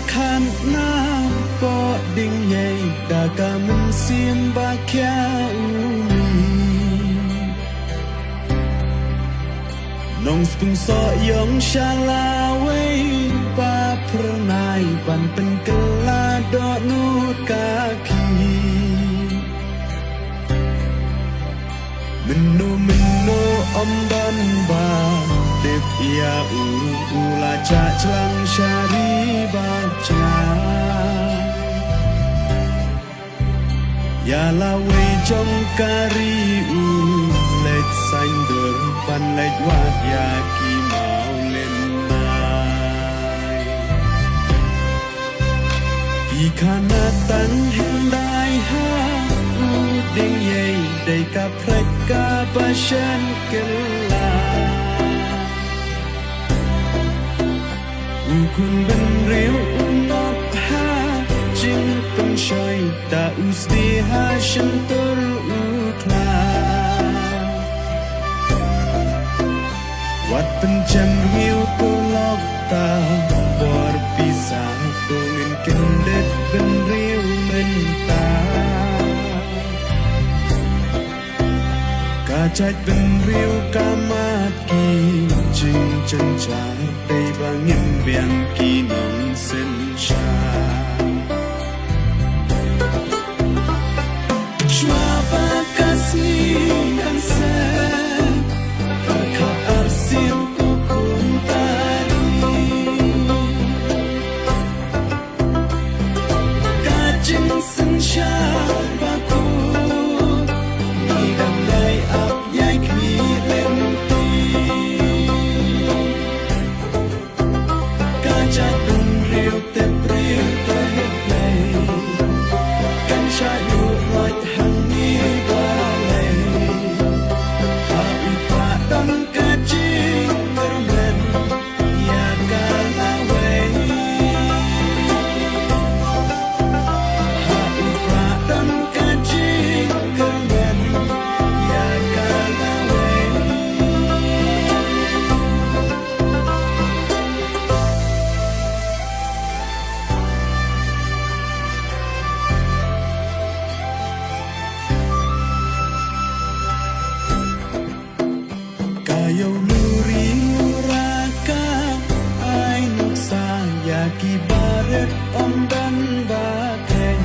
khăn na po đinh nhảy đã cả mình xiêm ba kia nong spung so yong shala wei pa pernai pan pen kela do nut kaki menu om dan ba dep ia ula cha chlang shari baca ya la wei jong kari lek sain dur pan lek wat ya ki mau len nai ki khana tan hen dai ha ding ye dei ka prek ka pa shan kela kun ben riu nop ha jing tung shoi da usti ha shan tur ukla wat pencam hiu kolok ta bor pisang tungin kendet ben riu menta kacai ben riu kamat ki jing chân chai đây bangin biang ki nong sen cha Shwaba kasih kansen Kakak arsim kukun tari Kajing sen syabaku Nidam dai ap yai kri lenti Kajat dun riu te priu te play Kan shayu roi hang ni balai Api padam kajing bermen Ya kalawai Api padam kajing bermen Ya kalawai Kayo luri raka ai nuksa ya kibaret om dan baken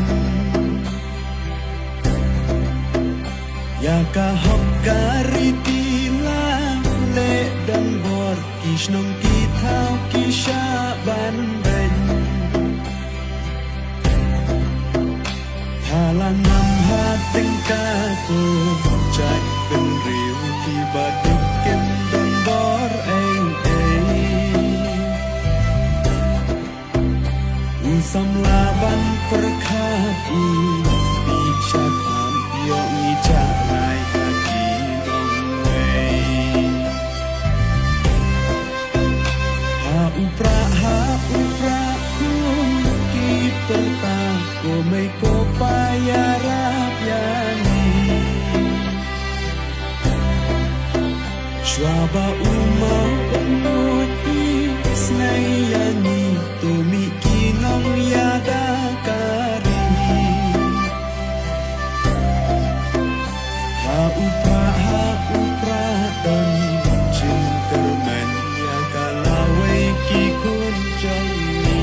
ya kahok kari tila le dan bor kishnong kitau kisha banben halanam hating kaku cai ben riu kibadet ken dan bor Usam laban perkatu Bisa kan Yong icarai kaki dongwei Ha upra ku Ki pertako Meiko payarap yani Shwaba umau penut Isnayani Tumi kinong yada kari Ha upra don Jing kermen ya kalawai ki kun joni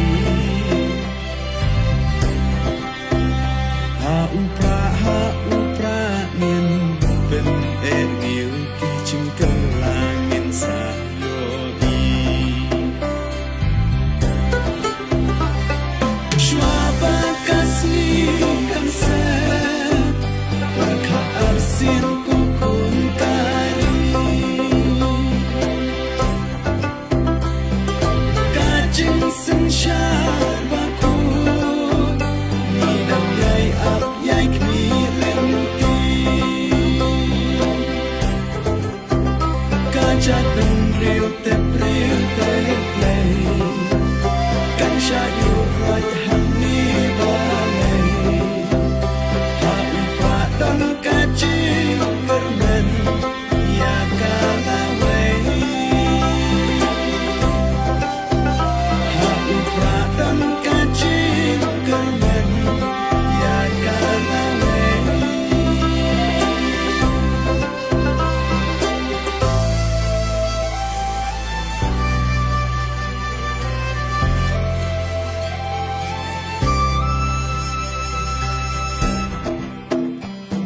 Ha upra nin ben niu ki jing kelangin sayoi Shwaba kasih kansen Kakak arsin kukun tari Kajing sen syabaku Nidam yai ap yai kmi lem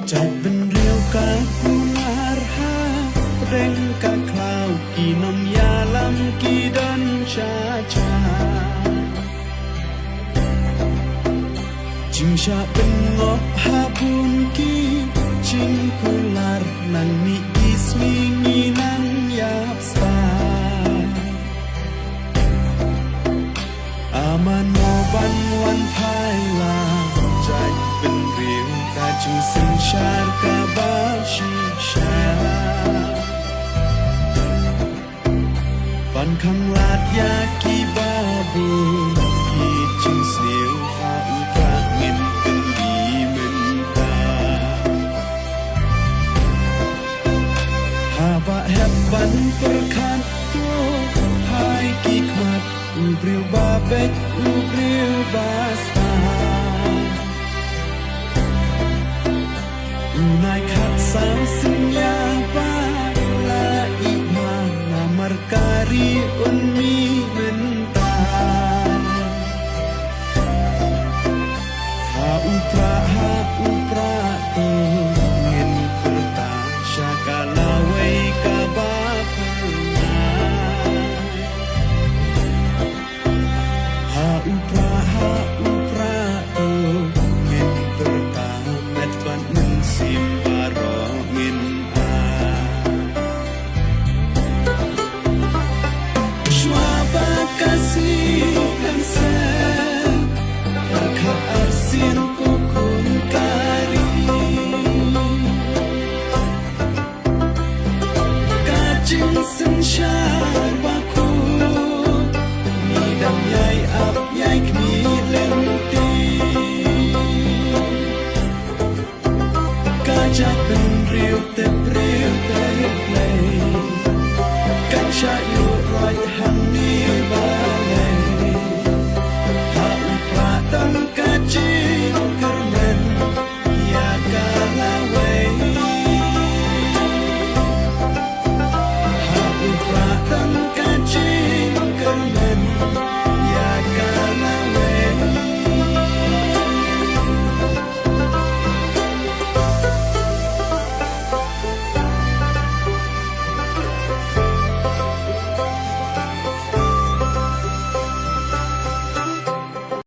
ใจเป็นเรียวกากูงารหาเร่งกะคลาวกี่นมยาลำกี่ดันชาชาจิงชาเป็นงบหาบุญกี่จิงกุลาร์นังมีอิสมีงีนังยาบสาอามันโนบันวันภายลาใจเป็นเรียวกาจิงสิงชาร์กาบาชิชาปันคังลาดยากีบาบูกีจิงเสียวหาอุตราเงินเป็นดีเหมือนตาหาบะแฮบบันประคันตัวหายกีขมัดอุบริวบาเบกอุบริวบาสตาอุนายขัดสาวสัญญาบาลาอิมานามาร์การีอุนมีเมนตาหาอุปราโตเงินเปิดตาชากาลาเวกาบาปนาหาอุปราโตเงินเปิดตาเม็ดบันมันสิบารอเงินอาKasih kasih Kakak arsin kukun kari Kajing sensyar baku Nidam yai ap yai kmi lenti Kajak